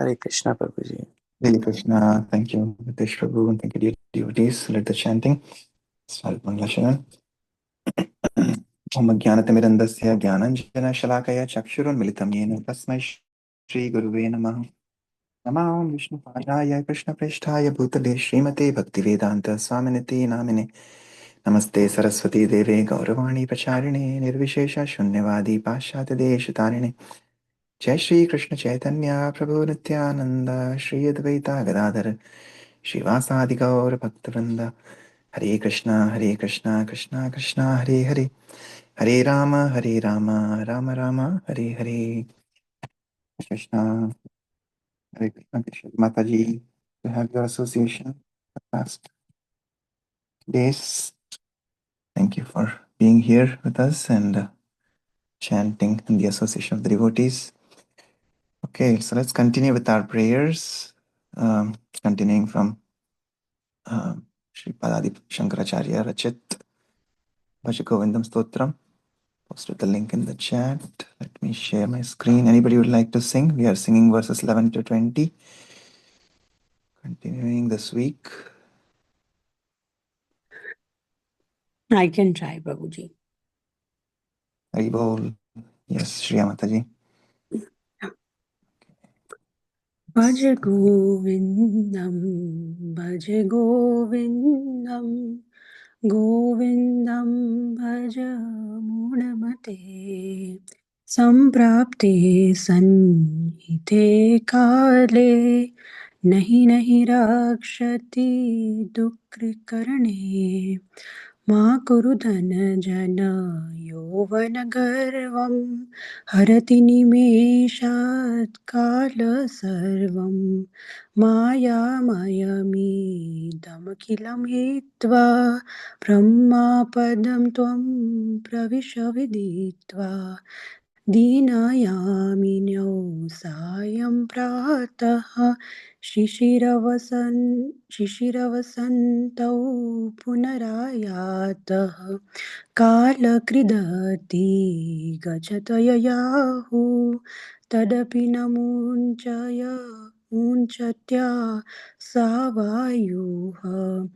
Hare Krishna, Prabhuji. Hare Krishna. Thank you, Nitesh Prabhu, and thank you, dear devotees. Let the chanting start. Mangala Om Jnanatamidandasya Jnananjana Shalakaya Chakshurunmilitam Yena Tasmai Shri Guruve Namaha. Namo Vishnu Padaya Krishna Presthaya Bhutale Srimate Bhaktivedanta Swaminiti Namine Namaste Saraswati Deve Gauravani Pracharine Nirvishesha Shunyavadi Pashyata Deshatarine Jai Shri Krishna Chaitanya Prabhu Nityananda Shri Advaita Gadadhar Shivasadi Gaur Bhaktivinoda Hare Krishna Krishna Krishna Hare Hare Hare Rama Rama Rama Hare Hare Krishna Hare Krishna Mataji, to have your association the past days. Thank you for being here with us and chanting in the association of the devotees. Okay, so let's continue with our prayers, continuing from Sri Padadip Shankaracharya Rachit Bhajagovindam Stotram. Posted the link in the chat. Let me share my screen. Anybody would like to sing? We are singing verses 11 to 20. Continuing this week. I can try, Prabhuji. Haribol. Yes, Shriya Mataji. Bhaj Govindam, Bhaj Govindam, Govindam Bhaj Mudamate, Samprapte Sanhite Kale, Nahi Nahi Rakshati Dukrikarane, Ma Kurudhana Jana Yovana Garvam, Harati Nimeshat Kala Sarvam, Maya Mayamidamakilam Hitva, Brahmapadam Tvam Pravisha Viditva, Dinayaminyo Sayam Pratah, Shishiravasanto Punarayatah, Kalakridati Gachataya Tadapi Namunchaya Unchatya Savayuha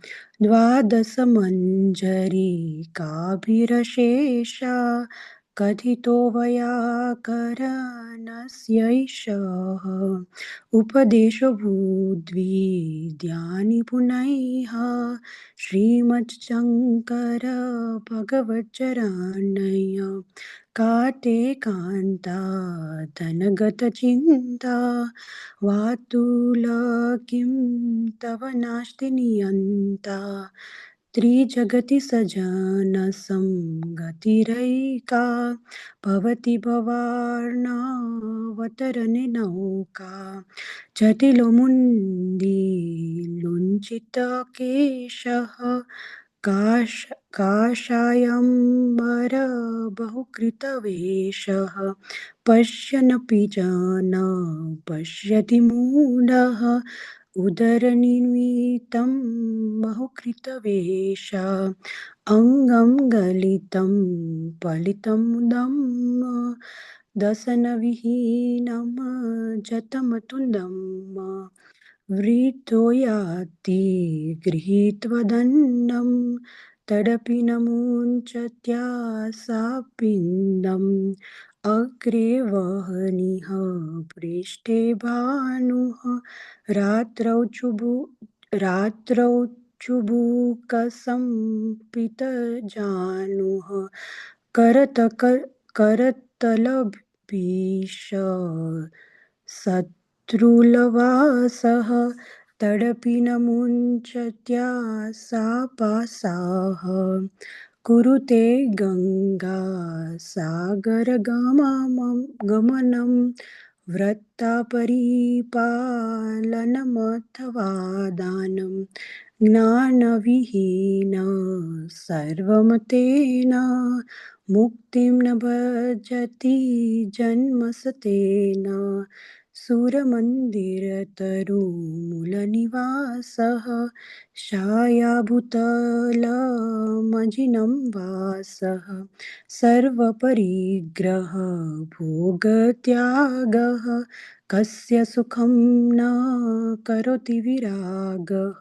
Dvadasamanjari Kabirashesha Kathito Vyakaranasyaiషः Upadesho Budvi Dhyani Punaiha Srimad-Shankara Bhagavad-charanaya Kate Kanta Dhanagata Chinta Vatula Kim Tava Nashti Niyanta Trijagati Sajana Samgatireika Bhavati Bhavarna Vatarane Nauka Jatilomundi Lunchita Keshaha काषायम्बर बहुकृतवेषः पश्यन्नपि च न पश्यति मूढः उदरनिर्मितं बहुकृतवेष अङ्गं गलितं पलितमुदं दशनविहीनं जतमतुन्दं वृद्धो याति गृहीत्वा दण्डं तदपि न मुञ्चत्याशापिण्डम् अग्रे वह्निः पृष्ठे भानुः रात्रौ चुबुकसम्पितजानुः करतलभिष शत्रुलवासः तदपि न मुञ्चत्याशापासाः कुरुते गङ्गा सागरगमनं व्रतापरिपालनमथवा दानं ज्ञानविहीन सर्वमतेन मुक्तिं न भजति जन्मसतेन सुरमन्दिरतरुमूलनिवासः छायाभूतलमजिनं वासः सर्वपरिग्रह भोगत्यागः कस्य सुखं न करोति विरागः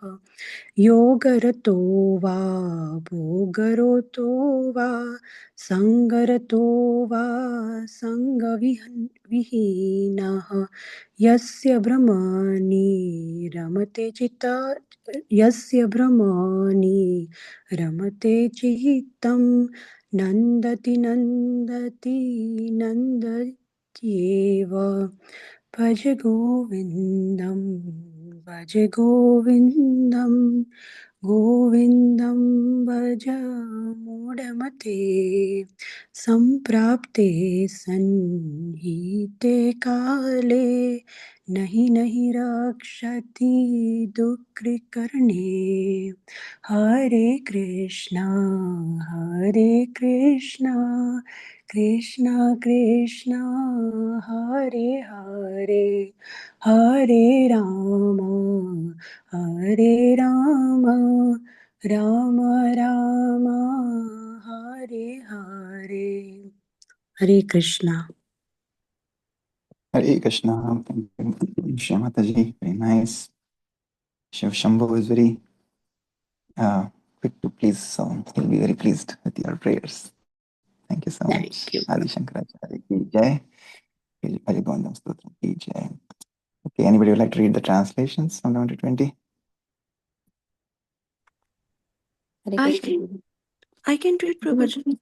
योगरतो वा भोगरतो वा सङ्गरतो वा सङ्गविहीनः यस्य भ्रमणि रमते चित्त यस्य भ्रमणि रमते चित्तं नन्दति नन्दति नन्दत्येव भज गोविन्दं भज गोविन्दं गोविन्दं भज मूढमते सम्प्राप्ते सन्निहिते काले नहि नहि रक्षति दुःखकृणे हरे Krishna Krishna Krishna Hare Hare Hare Ram Ram Ram Hare Hare Hare Krishna Hare Krishna. Thank you, Shyamataji. Very nice. Shiv Shambhu is very quick to please, so he'll be very pleased with your prayers. Thank you so much. Thank you. Adi Shankaracharya ki jai. Bhajagondam Stotram ki jai. Okay, anybody would like to read the translations from 11 to 20? I can read Prabhuji.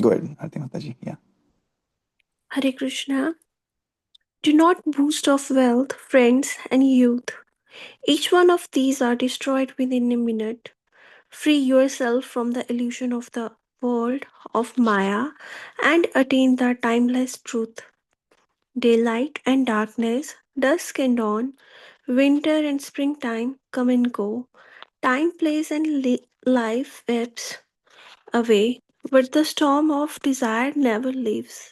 Go ahead, Arti Mataji. Yeah. Hare Krishna. Do not boast of wealth, friends, and youth. Each one of these are destroyed within a minute. Free yourself from the illusion of the world of Maya and attain the timeless truth. Daylight and darkness, dusk and dawn, winter and springtime come and go. Time, place, and life ebbs away, but the storm of desire never leaves.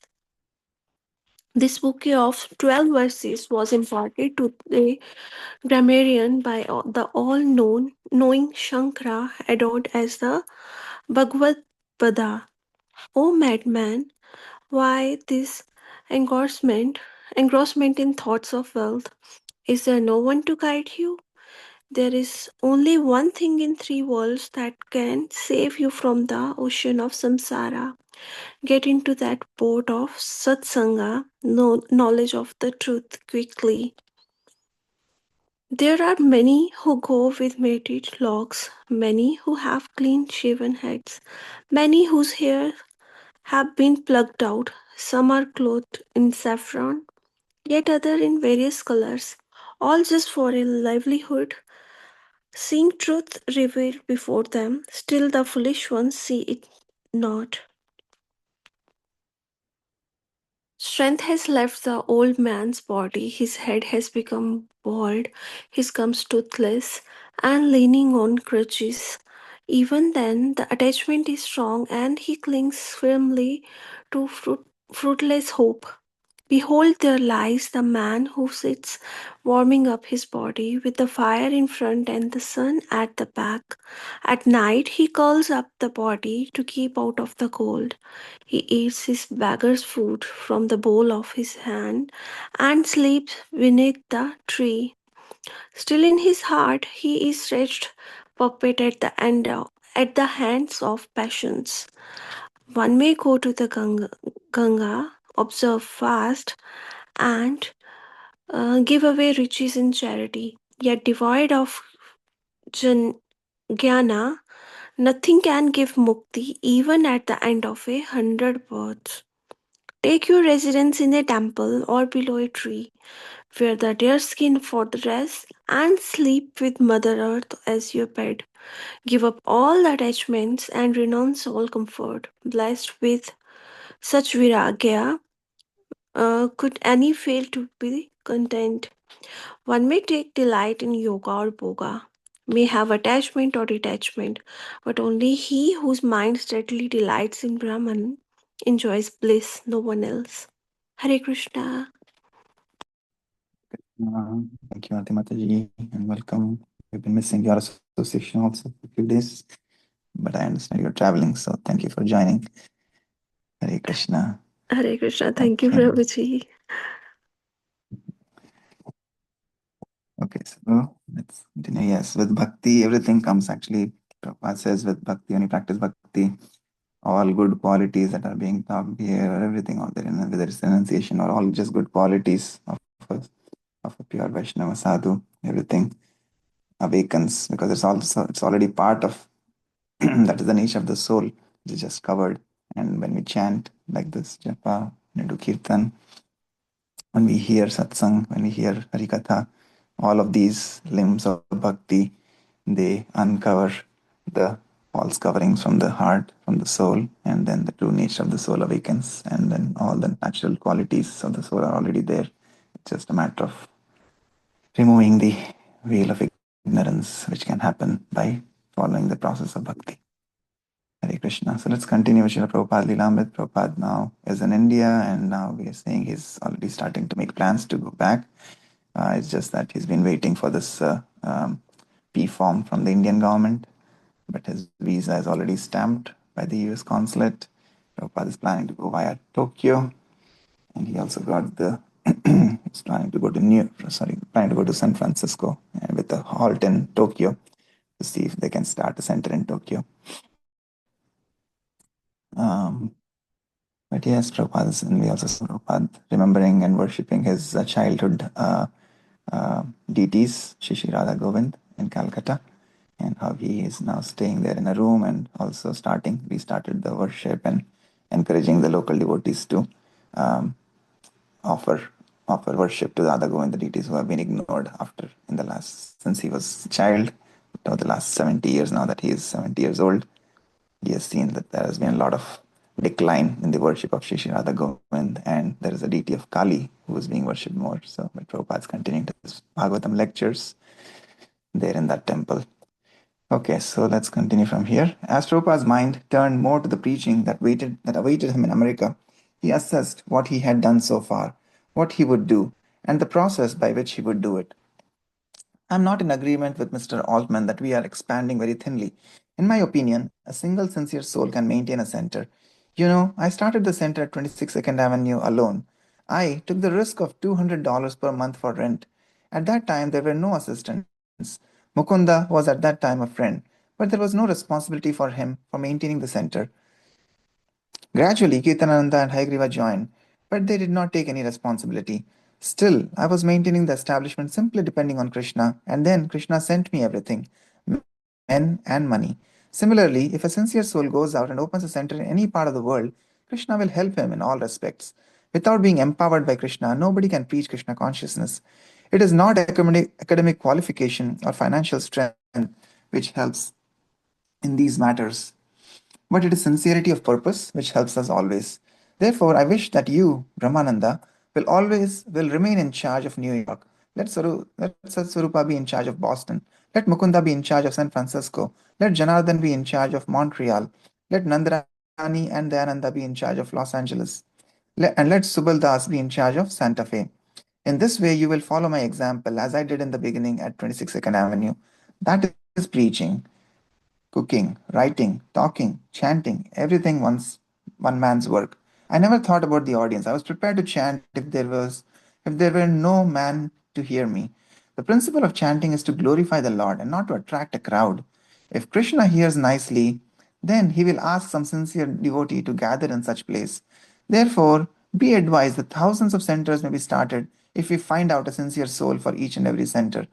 This bouquet of 12 verses was imparted to the grammarian by the all knowing Shankara, adored as the Bhagavad Pada. O madman, why this engrossment, engrossment in thoughts of wealth? Is there no one to guide you? There is only one thing in three worlds that can save you from the ocean of samsara. Get into that boat of satsanga, knowledge of the truth quickly. There are many who go with matted locks, many who have clean shaven heads, many whose hair have been plucked out. Some are clothed in saffron, yet other in various colors, all just for a livelihood. Seeing truth revealed before them, still the foolish ones see it not. Strength has left the old man's body, his head has become bald, his gums toothless, and leaning on crutches. Even then, the attachment is strong, and he clings firmly to fruitless hope. Behold, there lies the man who sits warming up his body with the fire in front and the sun at the back. At night, he curls up the body to keep out of the cold. He eats his beggar's food from the bowl of his hand and sleeps beneath the tree. Still in his heart, he is wretched puppet at the hands of passions. One may go to the Ganga, observe fast, and give away riches in charity, yet devoid of jnana, nothing can give mukti even at the end of 100 births. Take your residence in a temple or below a tree. Wear the deer skin for the dress and sleep with Mother Earth as your bed. Give up all attachments and renounce all comfort. Blessed with such viragya, could any fail to be content? One may take delight in yoga or boga, may have attachment or detachment, but only he whose mind steadily delights in Brahman enjoys bliss, no one else. Hare Krishna. Thank you, Arti Mataji, and welcome. We've been missing your association also for a few days, but I understand you're traveling, so thank you for joining. Hare Krishna. Hare Krishna. Thank you, Okay. Prabhuji. Okay, so let's continue. Yes, with bhakti, everything comes actually. Prabhupada says with bhakti, when you practice bhakti, all good qualities that are being talked here, everything out there, whether it's renunciation or all just good qualities of a pure Vaishnava sadhu, everything awakens because it's already part of that is the nature of the soul, which is just covered. And when we chant like this, japa, when we do kirtan, when we hear satsang, when we hear harikatha, all of these limbs of bhakti, they uncover the false coverings from the heart, from the soul, and then the true nature of the soul awakens, and then all the natural qualities of the soul are already there. It's just a matter of removing the veil of ignorance, which can happen by following the process of bhakti. Hare Krishna. So let's continue with Srila Prabhupada Lilamrit. Prabhupada now is in India, and now we are saying he's already starting to make plans to go back. It's just that he's been waiting for this P form from the Indian government, but his visa is already stamped by the US consulate. Prabhupada is planning to go via Tokyo, and he also got the he's planning to go to San Francisco with a halt in Tokyo to see if they can start a center in Tokyo. But yes, Prabhupada, and we also saw Prabhupada remembering and worshipping his childhood deities, Shri Radha Govind in Calcutta, and how he is now staying there in a room and also restarted the worship and encouraging the local devotees to offer worship to the Radha Govind, the deities who have been ignored since he was a child, over the last 70 years now that he is 70 years old. He has seen that there has been a lot of decline in the worship of Shri Radha Govind, and there is a deity of Kali who is being worshipped more. So, Prabhupada is continuing his Bhagavatam lectures there in that temple. Okay, so let's continue from here. As Prabhupada's mind turned more to the preaching that awaited him in America, he assessed what he had done so far, what he would do, and the process by which he would do it. I'm not in agreement with Mr. Altman that we are expanding very thinly. In my opinion, a single sincere soul can maintain a center. You know, I started the center at 26 Second Avenue alone. I took the risk of $200 per month for rent. At that time, there were no assistants. Mukunda was at that time a friend, but there was no responsibility for him for maintaining the center. Gradually, Kirtanananda and Hayagriva joined, but they did not take any responsibility. Still, I was maintaining the establishment simply depending on Krishna, and then Krishna sent me everything men and money. Similarly, if a sincere soul goes out and opens a center in any part of the world, Krishna will help him in all respects. Without being empowered by Krishna, nobody can preach Krishna consciousness. It is not academic qualification or financial strength which helps in these matters, but it is sincerity of purpose which helps us always. Therefore, I wish that you, Brahmananda, will remain in charge of New York. Let Satsvarupa be in charge of Boston. Let Mukunda be in charge of San Francisco. Let Janardhan be in charge of Montreal. Let Nandarani and Dayananda be in charge of Los Angeles. And let Subal Das be in charge of Santa Fe. In this way, you will follow my example as I did in the beginning at 26 Second Avenue. That is preaching, cooking, writing, talking, chanting, everything one man's work. I never thought about the audience. I was prepared to chant if there were no man to hear me. The principle of chanting is to glorify the Lord and not to attract a crowd. If Krishna hears nicely, then he will ask some sincere devotee to gather in such place. Therefore, be advised that thousands of centers may be started if we find out a sincere soul for each and every center.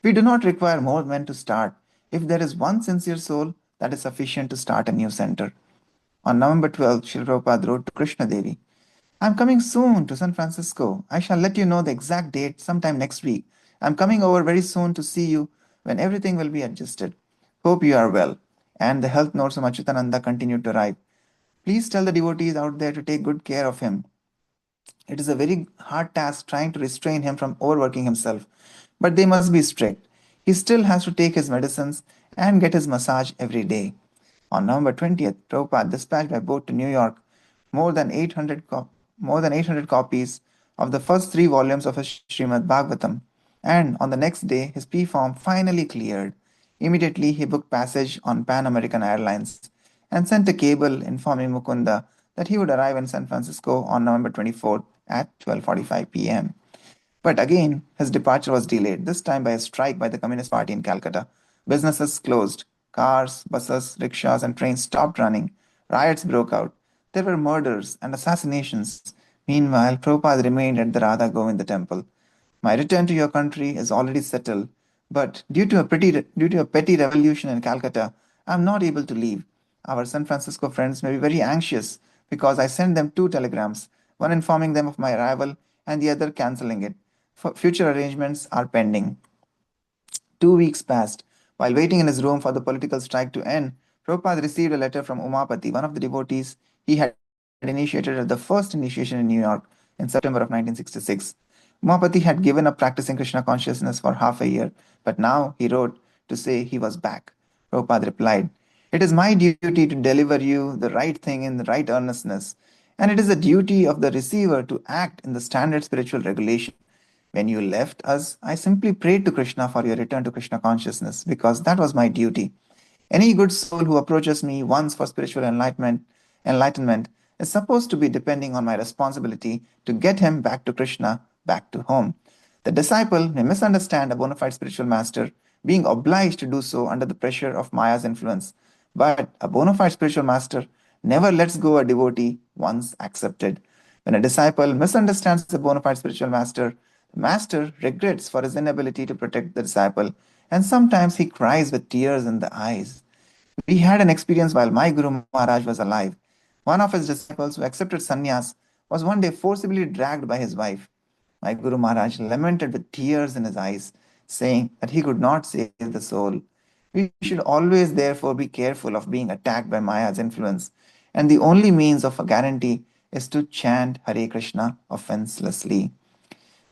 We do not require more men to start. If there is one sincere soul, that is sufficient to start a new center. On November 12th, Srila Prabhupada wrote to Krishna Devi, I'm coming soon to San Francisco. I shall let you know the exact date sometime next week. I'm coming over very soon to see you when everything will be adjusted. Hope you are well. And the health notes of Achyutananda continued to arrive. Please tell the devotees out there to take good care of him. It is a very hard task trying to restrain him from overworking himself, but they must be strict. He still has to take his medicines and get his massage every day. On November 20th, Prabhupada dispatched by boat to New York more than 800 copies of the first three volumes of his Srimad Bhagavatam, and on the next day, his P form finally cleared. Immediately, he booked passage on Pan American Airlines and sent a cable informing Mukunda that he would arrive in San Francisco on November 24th at 12:45 p.m. But again, his departure was delayed, this time by a strike by the Communist Party in Calcutta. Businesses closed, cars, buses, rickshaws, and trains stopped running. Riots broke out. There were murders and assassinations. Meanwhile, Prabhupada remained at the Radha Govinda temple. My return to your country is already settled, but due to a petty revolution in Calcutta, I am not able to leave. Our San Francisco friends may be very anxious because I sent them two telegrams, one informing them of my arrival and the other cancelling it. Future arrangements are pending. 2 weeks passed. While waiting in his room for the political strike to end, Prabhupada received a letter from Umapati, one of the devotees he had initiated at the first initiation in New York in September of 1966. Umapati had given up practicing Krishna consciousness for half a year, but now he wrote to say he was back. Prabhupada replied, "It is my duty to deliver you the right thing in the right earnestness, and it is the duty of the receiver to act in the standard spiritual regulation. When you left us, I simply prayed to Krishna for your return to Krishna consciousness because that was my duty. Any good soul who approaches me once for spiritual enlightenment is supposed to be depending on my responsibility to get him back to Krishna, back to home. The disciple may misunderstand a bona fide spiritual master, being obliged to do so under the pressure of Maya's influence. But a bona fide spiritual master never lets go a devotee once accepted. When a disciple misunderstands the bona fide spiritual master, the master regrets for his inability to protect the disciple, and sometimes he cries with tears in the eyes. We had an experience while my Guru Maharaj was alive. One of his disciples who accepted sannyas was one day forcibly dragged by his wife. My Guru Maharaj lamented with tears in his eyes, saying that he could not save the soul. We should always, therefore, be careful of being attacked by Maya's influence, and the only means of a guarantee is to chant Hare Krishna offenselessly.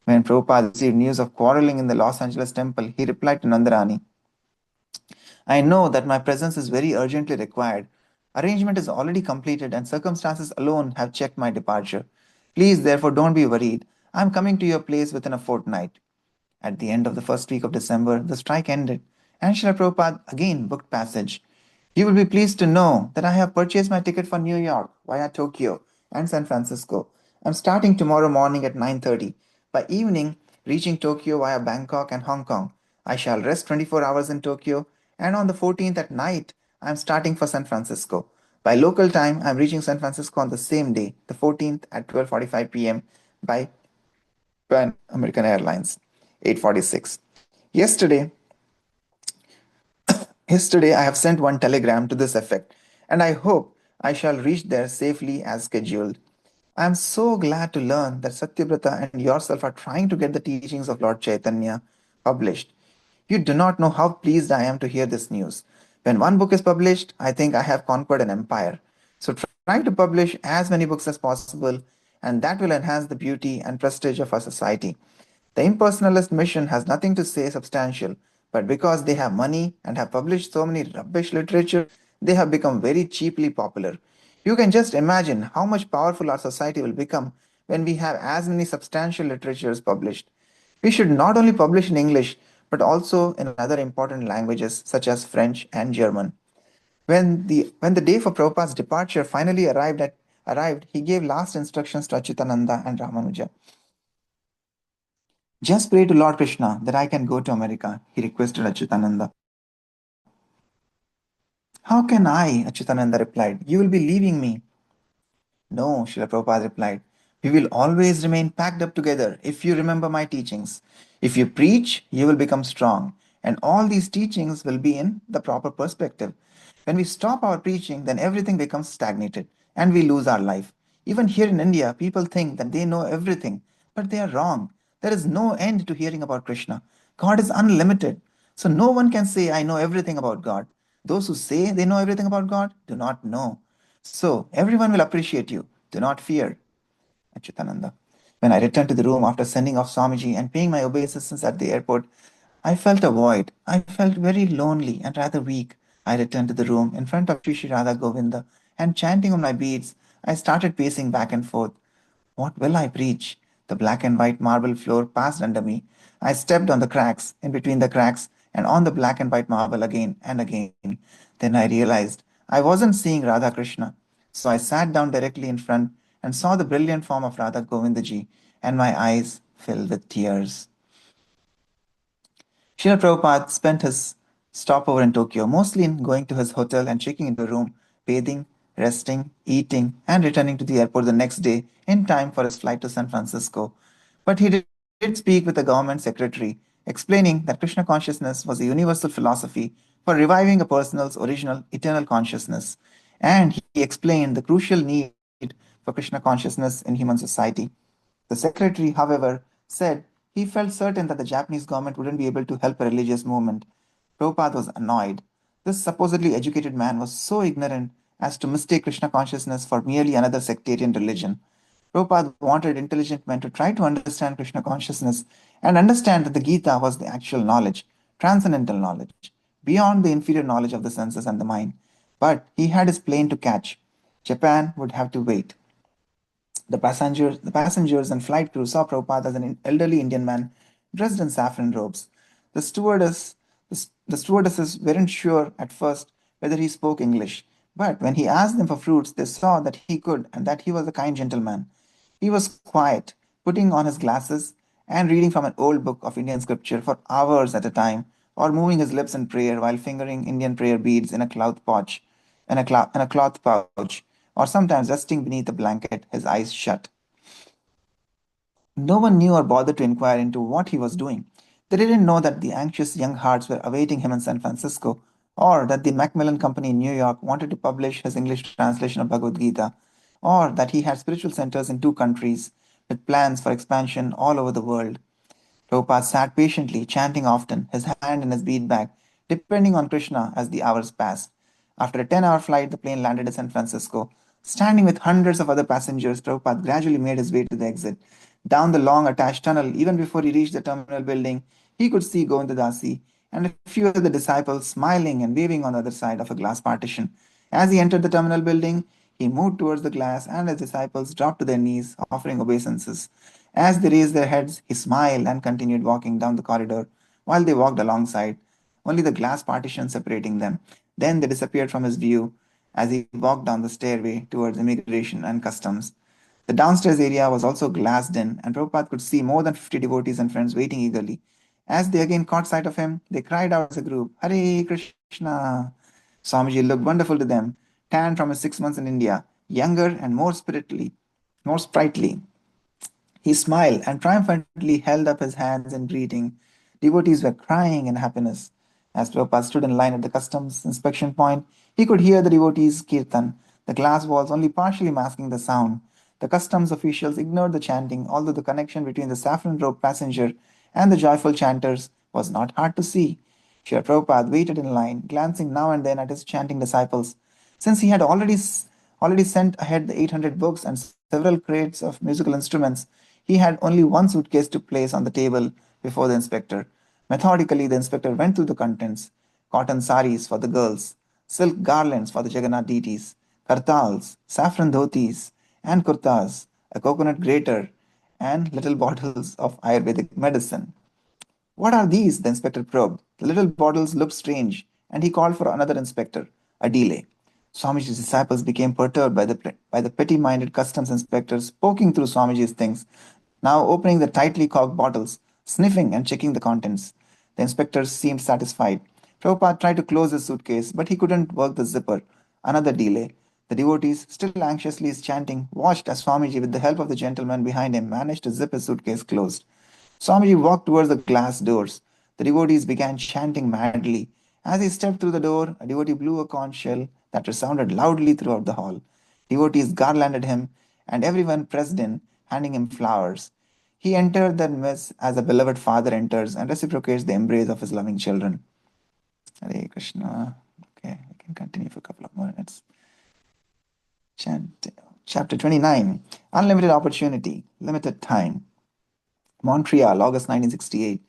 When Prabhupada received news of quarreling in the Los Angeles temple, he replied to Nandarani, "I know that my presence is very urgently required. Arrangement is already completed and circumstances alone have checked my departure. Please, therefore, don't be worried. I am coming to your place within a fortnight." At the end of the first week of December, the strike ended, and Srila Prabhupada again booked passage. "You will be pleased to know that I have purchased my ticket for New York via Tokyo and San Francisco. I'm starting tomorrow morning at 9:30. By evening, reaching Tokyo via Bangkok and Hong Kong. I shall rest 24 hours in Tokyo, and on the 14th at night, I'm starting for San Francisco. By local time, I'm reaching San Francisco on the same day, the 14th at 12:45 p.m. by Pan American Airlines, 8:46. Yesterday, I have sent one telegram to this effect, and I hope I shall reach there safely as scheduled. I am so glad to learn that Satyabrata and yourself are trying to get the teachings of Lord Chaitanya published. You do not know how pleased I am to hear this news. When one book is published, I think I have conquered an empire. So try to publish as many books as possible, and that will enhance the beauty and prestige of our society. The impersonalist mission has nothing to say substantial, but because they have money and have published so many rubbish literature, they have become very cheaply popular. You can just imagine how much powerful our society will become when we have as many substantial literatures published. We should not only publish in English, but also in other important languages such as French and German. When the day for Prabhupada's departure finally arrived, he gave last instructions to Achyutananda and Ramanuja. "Just pray to Lord Krishna that I can go to America," he requested Achyutananda. "How can I?" Achyutananda replied. "You will be leaving me." "No," Srila Prabhupada replied. "We will always remain packed up together if you remember my teachings. If you preach, you will become strong, and all these teachings will be in the proper perspective. When we stop our preaching, then everything becomes stagnated, and we lose our life. Even here in India, people think that they know everything, but they are wrong. There is no end to hearing about Krishna. God is unlimited. So no one can say, I know everything about God. Those who say they know everything about God do not know. So everyone will appreciate you. Do not fear." Achyutananda. When I returned to the room after sending off Swamiji and paying my obeisance at the airport, I felt a void. I felt very lonely and rather weak. I returned to the room in front of Sri Radha Govinda and chanting on my beads, I started pacing back and forth. What will I preach? The black and white marble floor passed under me. I stepped on the cracks, in between the cracks, and on the black and white marble again and again. Then I realized I wasn't seeing Radha Krishna. So I sat down directly in front and saw the brilliant form of Radha Govindaji, and my eyes filled with tears. Srila Prabhupada spent his stopover in Tokyo mostly in going to his hotel and checking into a room, bathing, resting, eating, and returning to the airport the next day in time for his flight to San Francisco. But he did speak with the government secretary, explaining that Krishna consciousness was a universal philosophy for reviving a person's original eternal consciousness. And he explained the crucial need for Krishna consciousness in human society. The secretary, however, said he felt certain that the Japanese government wouldn't be able to help a religious movement. Prabhupada was annoyed. This supposedly educated man was so ignorant as to mistake Krishna consciousness for merely another sectarian religion. Prabhupada wanted intelligent men to try to understand Krishna consciousness and understand that the Gita was the actual knowledge, transcendental knowledge, beyond the inferior knowledge of the senses and the mind. But he had his plane to catch. Japan would have to wait. The passengers and flight crew saw Prabhupada as an elderly Indian man dressed in saffron robes. The stewardess, the stewardesses weren't sure at first whether he spoke English, but when he asked them for fruits, they saw that he could and that he was a kind gentleman. He was quiet, putting on his glasses and reading from an old book of Indian scripture for hours at a time, or moving his lips in prayer while fingering Indian prayer beads in a cloth pouch, or sometimes resting beneath a blanket, his eyes shut. No one knew or bothered to inquire into what he was doing. They didn't know that the anxious young hearts were awaiting him in San Francisco, or that the Macmillan Company in New York wanted to publish his English translation of Bhagavad Gita, or that he had spiritual centers in 2 countries with plans for expansion all over the world. Prabhupada sat patiently, chanting often, his hand in his bead bag, depending on Krishna as the hours passed. After a 10-hour flight, the plane landed in San Francisco. Standing with hundreds of other passengers, Prabhupada gradually made his way to the exit. Down the long attached tunnel, even before he reached the terminal building, he could see Govindadasi and a few other disciples smiling and waving on the other side of a glass partition. As he entered the terminal building, he moved towards the glass, and his disciples dropped to their knees, offering obeisances. As they raised their heads, he smiled and continued walking down the corridor while they walked alongside, only the glass partition separating them. Then they disappeared from his view as he walked down the stairway towards immigration and customs. The downstairs area was also glassed in, and Prabhupada could see more than 50 devotees and friends waiting eagerly. As they again caught sight of him, they cried out as a group, Hare Krishna! Swamiji looked wonderful to them, tanned from his 6 months in India, younger and more sprightly. He smiled and triumphantly held up his hands in greeting. Devotees were crying in happiness. As Prabhupada stood in line at the customs inspection point, he could hear the devotees' kirtan, the glass walls only partially masking the sound. The customs officials ignored the chanting, although the connection between the saffron robed passenger and the joyful chanters was not hard to see. Srila Prabhupada waited in line, glancing now and then at his chanting disciples. Since he had already sent ahead the 800 books and several crates of musical instruments, he had only one suitcase to place on the table before the inspector. Methodically, the inspector went through the contents: cotton saris for the girls, silk garlands for the Jagannath deities, kartals, saffron dhotis, and kurtas, a coconut grater, and little bottles of Ayurvedic medicine. What are these? The inspector probed. The little bottles looked strange, and he called for another inspector. A delay. Swamiji's disciples became perturbed by the petty minded customs inspectors poking through Swamiji's things, now opening the tightly corked bottles, sniffing and checking the contents. The inspectors seemed satisfied. Prabhupada tried to close his suitcase, but he couldn't work the zipper. Another delay. The devotees, still anxiously chanting, watched as Swamiji, with the help of the gentleman behind him, managed to zip his suitcase closed. Swamiji walked towards the glass doors. The devotees began chanting madly. As he stepped through the door, a devotee blew a conch shell that resounded loudly throughout the hall. Devotees garlanded him, and everyone pressed in, handing him flowers. He entered their midst as a beloved father enters and reciprocates the embrace of his loving children. Hare Krishna. Okay, we can continue for a couple of more minutes. Chapter 29, Unlimited Opportunity, Limited Time. Montreal, August 1968.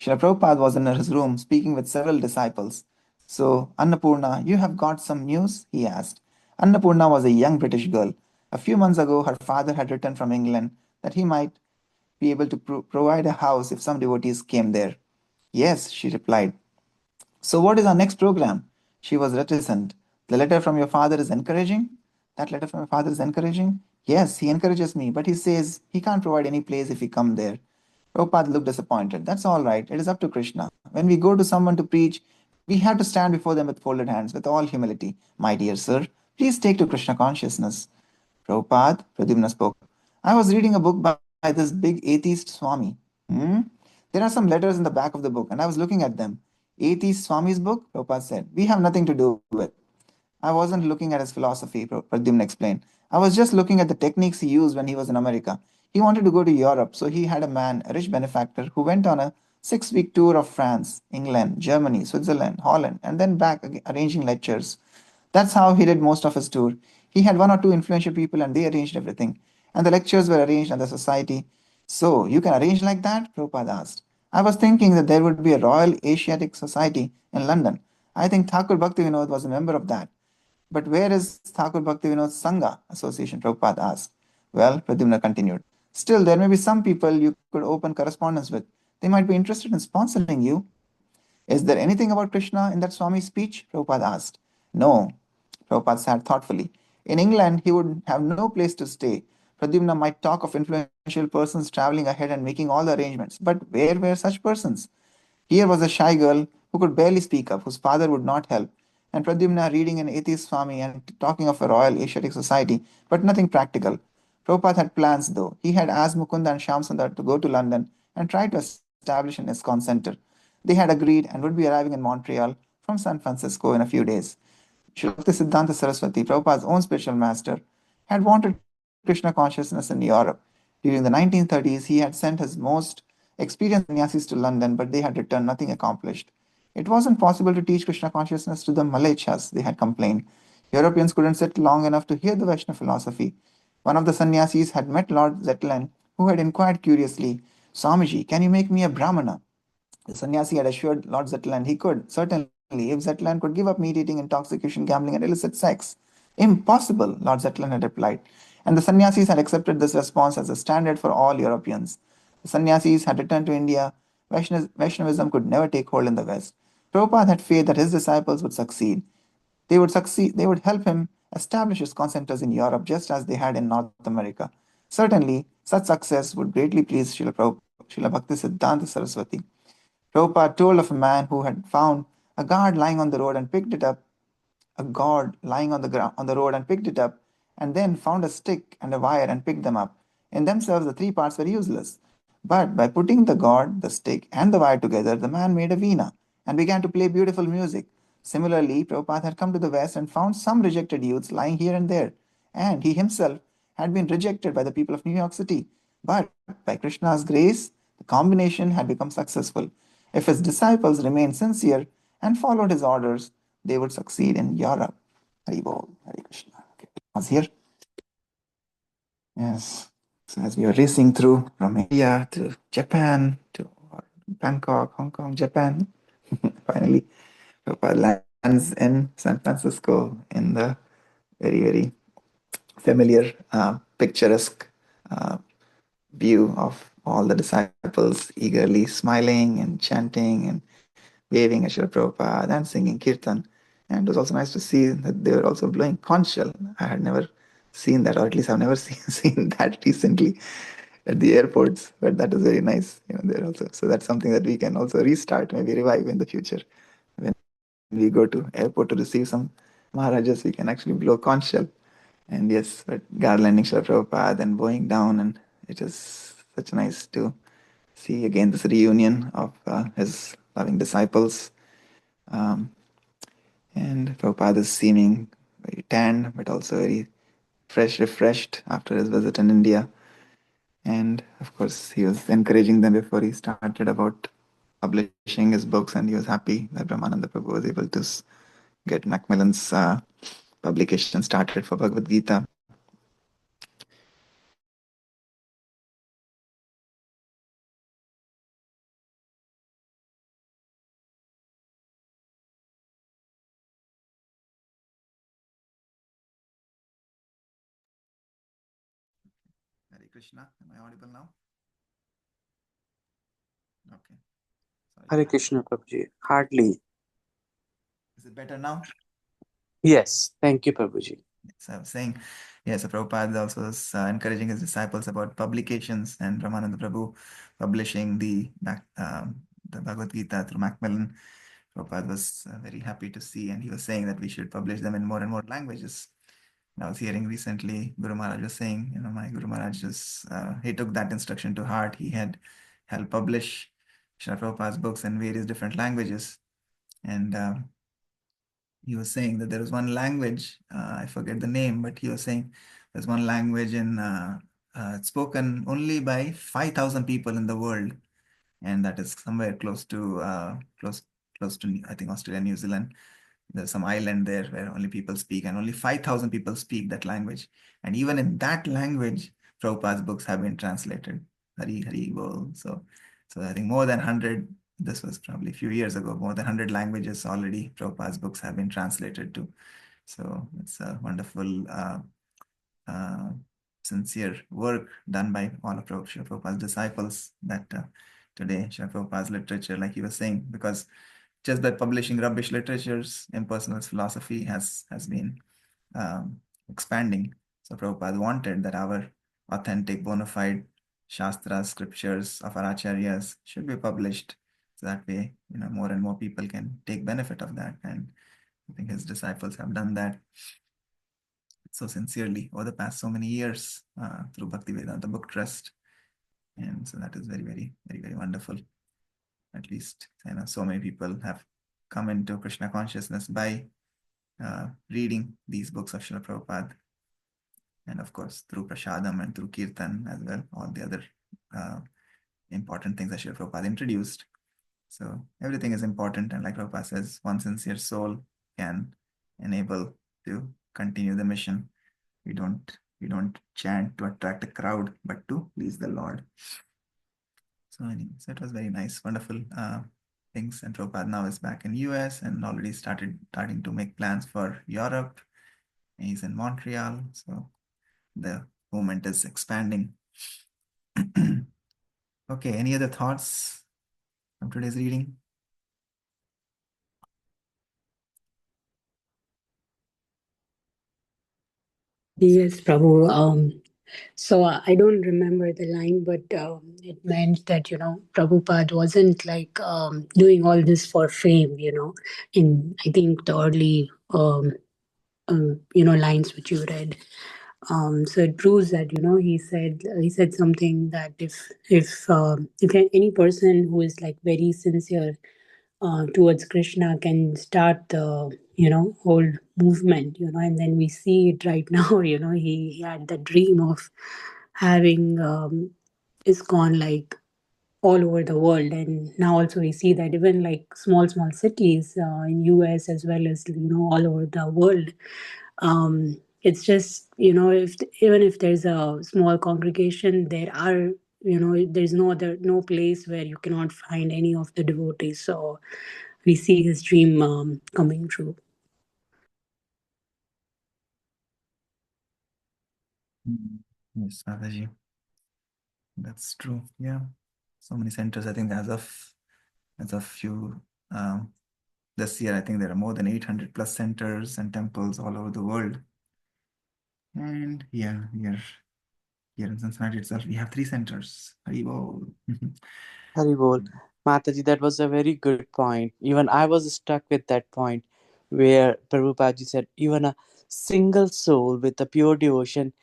Srila Prabhupada was in his room speaking with several disciples. So, Annapurna, you have got some news? He asked. Annapurna was a young British girl. A few months ago, her father had written from England that he might be able to provide a house if some devotees came there. Yes, she replied. So, what is our next program? She was reticent. The letter from your father is encouraging? That letter from your father is encouraging? Yes, he encourages me, but he says he can't provide any place if we come there. Prabhupada looked disappointed. That's all right. It is up to Krishna. When we go to someone to preach, we have to stand before them with folded hands, with all humility. My dear sir, please take to Krishna consciousness. Prabhupada, Pradyumna spoke. I was reading a book by this big atheist Swami. Hmm? There are some letters in the back of the book, and I was looking at them. Atheist Swami's book? Prabhupada said. We have nothing to do with. I wasn't looking at his philosophy, Pradyumna explained. I was just looking at the techniques he used when he was in America. He wanted to go to Europe, so he had a man, a rich benefactor, who went on a 6 week tour of France, England, Germany, Switzerland, Holland, and then back arranging lectures. That's how he did most of his tour. He had one or two influential people and they arranged everything. And the lectures were arranged at the society. So, you can arrange like that? Prabhupada asked. I was thinking that there would be a Royal Asiatic Society in London. I think Thakur Bhaktivinoda was a member of that. But where is Thakur Bhaktivinoda Sangha Association? Prabhupada asked. Well, Pradyumna continued. Still, there may be some people you could open correspondence with. They might be interested in sponsoring you. Is there anything about Krishna in that Swami's speech? Prabhupada asked. No. Prabhupada sat thoughtfully. In England, he would have no place to stay. Pradyumna might talk of influential persons traveling ahead and making all the arrangements. But where were such persons? Here was a shy girl who could barely speak up, whose father would not help, and Pradyumna reading an atheist Swami and talking of a Royal Asiatic Society, but nothing practical. Prabhupada had plans though. He had asked Mukunda and Shyamsundar to go to London and try to establish an ISKCON center. They had agreed and would be arriving in Montreal from San Francisco in a few days. Srila Siddhanta Saraswati, Prabhupada's own spiritual master, had wanted Krishna consciousness in Europe. During the 1930s, he had sent his most experienced sannyasis to London, but they had returned nothing accomplished. It wasn't possible to teach Krishna consciousness to the Malaychas, they had complained. Europeans couldn't sit long enough to hear the Vaishnava philosophy. One of the sannyasis had met Lord Zetland, who had inquired curiously, Swamiji, can you make me a Brahmana? The sannyasi had assured Lord Zetland he could, certainly, if Zetland could give up meat eating, intoxication, gambling, and illicit sex. Impossible, Lord Zetland had replied. And the sannyasis had accepted this response as a standard for all Europeans. The sannyasis had returned to India. Vaishnavism could never take hold in the West. Prabhupada had faith that his disciples would succeed. They would help him establish his centers in Europe just as they had in North America. Certainly, such success would greatly please Srila Bhaktisiddhanta Saraswati. Prabhupada told of a man who had found a guard lying on the road and picked it up, a gourd lying on the ground on the road and picked it up, and then found a stick and a wire and picked them up. In themselves, the three parts were useless. But by putting the gourd, the stick, and the wire together, the man made a veena and began to play beautiful music. Similarly, Prabhupada had come to the West and found some rejected youths lying here and there, and he himself had been rejected by the people of New York City. But by Krishna's grace, the combination had become successful. If his disciples remained sincere and followed his orders, they would succeed in Europe. Haribol, Hare Krishna. Okay, pause here. Yes. So as we are racing through from India to Japan to Bangkok, Hong Kong, Japan, finally, Prabhupada lands in San Francisco in the very, very familiar, picturesque view of all the disciples eagerly smiling and chanting and waving at Srila Prabhupada and singing kirtan. And it was also nice to see that they were also blowing conch shell. I had never seen that, or at least I've never seen that recently at the airports. But that was very nice, there also. So that's something that we can also restart, maybe revive in the future. When we go to airport to receive some Maharajas, we can actually blow conch shell. And yes, but garlanding Srila Prabhupada and bowing down, and it is such nice to see again this reunion of his loving disciples. And Prabhupada is seeming very tanned, but also very fresh, refreshed after his visit in India. And of course, he was encouraging them before he started about publishing his books, and he was happy that Brahmananda Prabhu was able to get Macmillan's publication started for Bhagavad Gita. Hare Krishna. Am I audible now? Okay. Sorry. Hare Krishna, Prabhuji. Hardly. Is it better now? Yes. Thank you, Prabhuji. So I was saying, Yes, Prabhupada also was encouraging his disciples about publications, and Ramananda Prabhu publishing the Bhagavad Gita through Macmillan. Prabhupada was very happy to see, and he was saying that we should publish them in more and more languages. And I was hearing recently, Guru Maharaj was saying, my Guru Maharaj he took that instruction to heart. He had helped publish Srila Prabhupada's books in various different languages. And he was saying that there was one language, I forget the name, but he was saying there's one language spoken only by 5,000 people in the world, and that is somewhere close to, I think, Australia, New Zealand. There's some island there where only people speak, and only 5,000 people speak that language. And even in that language, Prabhupada's books have been translated. Hari Hari Bol. So I think more than 100, this was probably a few years ago, more than 100 languages already Prabhupada's books have been translated to. So it's a wonderful, uh, sincere work done by all of Srila Prabhupada's disciples that today Srila Prabhupada's literature, like he was saying, because just by publishing rubbish literatures, impersonal philosophy has been expanding. So Prabhupada wanted that our authentic, bona fide Shastras, scriptures of our acharyas should be published. So that way, more and more people can take benefit of that. And I think his disciples have done that so sincerely over the past so many years through Bhaktivedanta Book Trust. And so that is very, very, very, very wonderful. At least, so many people have come into Krishna consciousness by reading these books of Srila Prabhupada. And of course, through Prasadam and through Kirtan as well, all the other important things that Srila Prabhupada introduced. So everything is important. And like Prabhupada says, one sincere soul can enable to continue the mission. We don't chant to attract a crowd, but to please the Lord. So anyways, it was very nice, wonderful things. And Prabhupada now is back in US and already starting to make plans for Europe. He's in Montreal, so the movement is expanding. Okay, any other thoughts from today's reading? Yes, Prabhu. So I don't remember the line, but it meant that, Prabhupada wasn't like doing all this for fame, in I think the early, lines which you read. So it proves that, he said something that if any person who is like very sincere towards Krishna can start the whole movement, and then we see it right now. He had the dream of having ISKCON like all over the world, and now also we see that even like small cities in US as well as all over the world. It's just if even if there's a small congregation, there are there's no place where you cannot find any of the devotees. So we see his dream coming true. Yes, Mataji. That's true. Yeah. So many centers. I think as of few this year, I think there are more than 800 plus centers and temples all over the world. And yeah, here in Cincinnati itself, we have 3 centers. Haribol. Haribol. Mataji, that was a very good point. Even I was stuck with that point where Prabhupada said, even a single soul with a pure devotion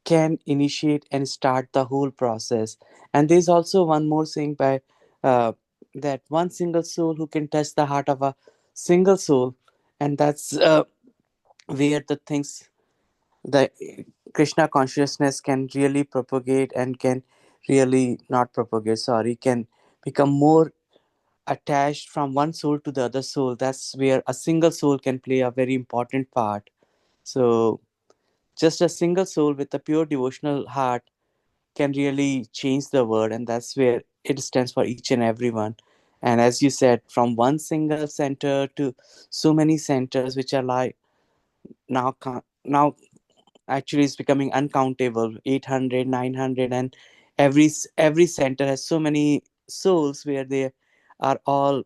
can initiate and start the whole process. And there's also one more saying by that one single soul who can touch the heart of a single soul, and that's where the things, the Krishna consciousness can really propagate and can really not propagate, sorry, can become more attached from one soul to the other soul. That's where a single soul can play a very important part. So just a single soul with a pure devotional heart can really change the world, and that's where it stands for each and everyone. And as you said, from one single center to so many centers which are like now actually it's becoming uncountable, 800, 900, and every center has so many souls where they are all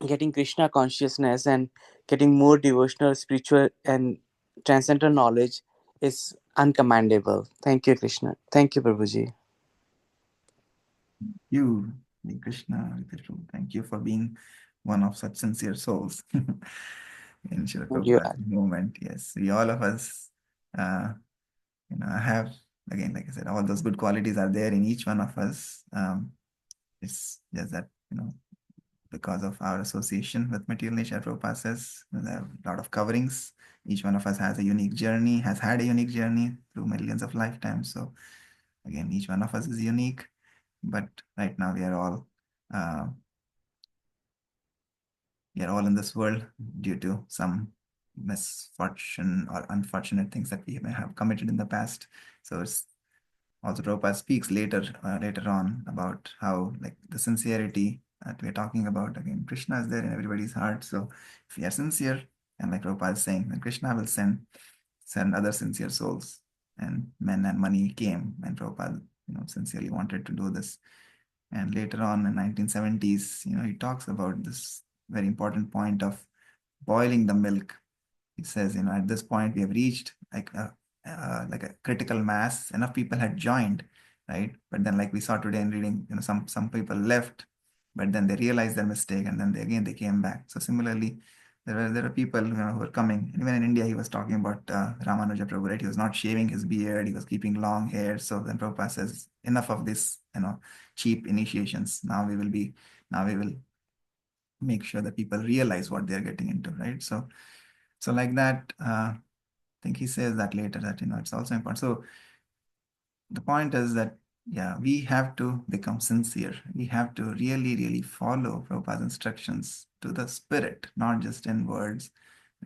getting Krishna consciousness and getting more devotional, spiritual, and transcendental knowledge is uncommandable. Thank you, Krishna. Thank you, Prabhuji. You, Hare Krishna, Hare Krishna. Thank you for being one of such sincere souls in Srila Thank you. Prabhupada's movement. Yes, we all of us, have, again, like I said, all those good qualities are there in each one of us. It's just that, because of our association with material nature, Prabhupada says, there are a lot of coverings. Each one of us has a unique journey, has had a unique journey through millions of lifetimes. So again, each one of us is unique, but right now we are all in this world due to some misfortune or unfortunate things that we may have committed in the past. So it's also Prabhupada speaks later on about how, like, the sincerity that we're talking about. Again, Krishna is there in everybody's heart. So if we are sincere, and like Prabhupada is saying, then Krishna will send other sincere souls. And men and money came, and Prabhupada, sincerely wanted to do this. And later on in 1970s, he talks about this very important point of boiling the milk. He says, at this point we have reached like a critical mass. Enough people had joined, right? But then, like we saw today in reading, some people left, but then they realized their mistake, and then they came back. So similarly, there are people who are coming. Even in India, he was talking about Ramanuja Prabhu, right? He was not shaving his beard; he was keeping long hair. So then Prabhupada says, enough of this, cheap initiations. Now we will make sure that people realize what they're getting into, right? So like that, I think he says that later, that it's also important. So the point is that, yeah, we have to become sincere. We have to really, really follow Prabhupada's instructions to the spirit, not just in words,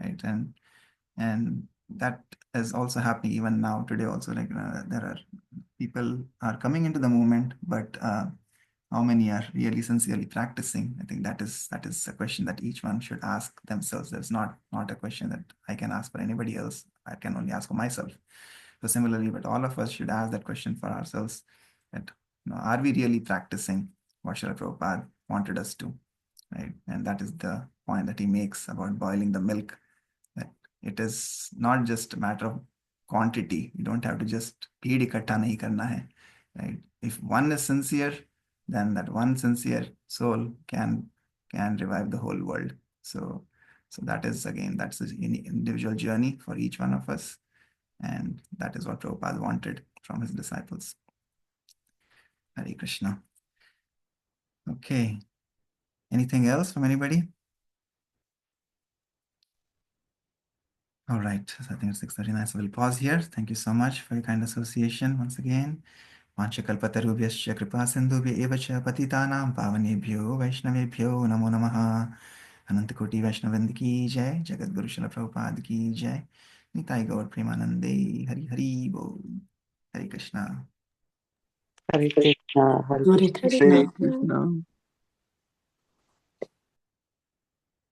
right? And that is also happening even now today. Also, like there are people are coming into the movement, but how many are really sincerely practicing? I think that is a question that each one should ask themselves. There's not a question that I can ask for anybody else. I can only ask for myself. So similarly, but all of us should ask that question for ourselves: that, are we really practicing what Srila Prabhupada wanted us to, right? And that is the point that he makes about boiling the milk. That it is not just a matter of quantity. You don't have to just peed ikattha nahi karna hai, right? If one is sincere, then that one sincere soul can revive the whole world. So that is, again, that's an individual journey for each one of us, and that is what Prabhupada wanted from his disciples. Hare Krishna. Okay. Anything else from anybody? All right. So I think it's 6:39. So we'll pause here. Thank you so much for your kind association once again. वाञ्छकल्पतरुभ्यश्च कृपासिन्धुभ्य एव च पतितानां पावनेभ्यो वैष्णवेभ्यो नमो नमः। अनंतकोटि वैष्णववृंद की जय। जगद्गुरु श्रील प्रभुपाद की जय। निताई गौर प्रेमानंदे। हरि हरि बोल। हरे Krishna. Hare Krishna. Hare Hare Krishna. Krishna. Hare Krishna.